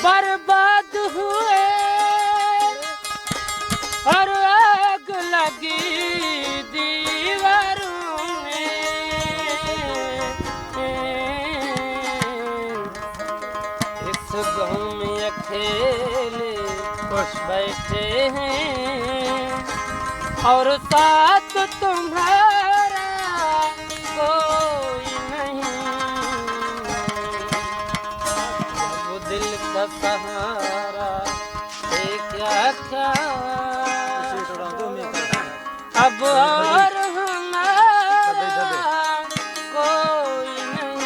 बर्बाद हुए और आग लगी दीवारों में। इस गाँव में अकेले बैठे हैं और साथ तुम्हारा कोई नहीं। वो दिल का सहारा है क्या क्या अब और हमारा कोई नहीं।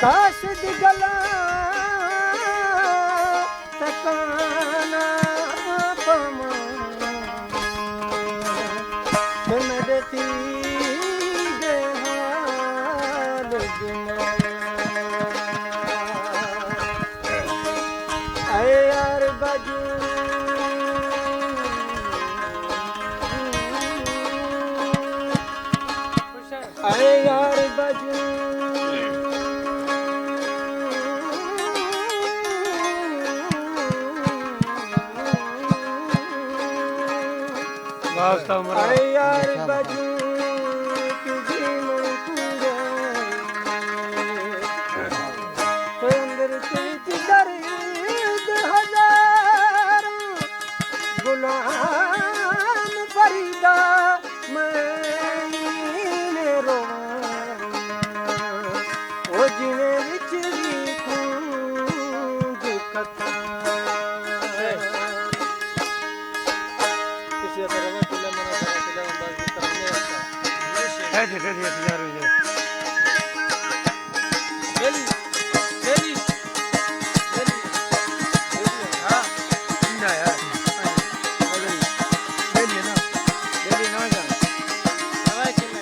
काश दी गला तकाना पमा सुनती दे हाल दुनिया। आए यार बाजू आए यार बाजू यार बजू तुझी मुकुरे अंदर तुझ दर्द हजार गुलाम फरीदा मैंने रोया वो जिवें विच भी खूंज कथा Hadi hadi hadi yarın. Deli, deli, deli. Ha, Ne ya? Deli ne? Deli ne olacak? yavaş yeme.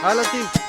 हालती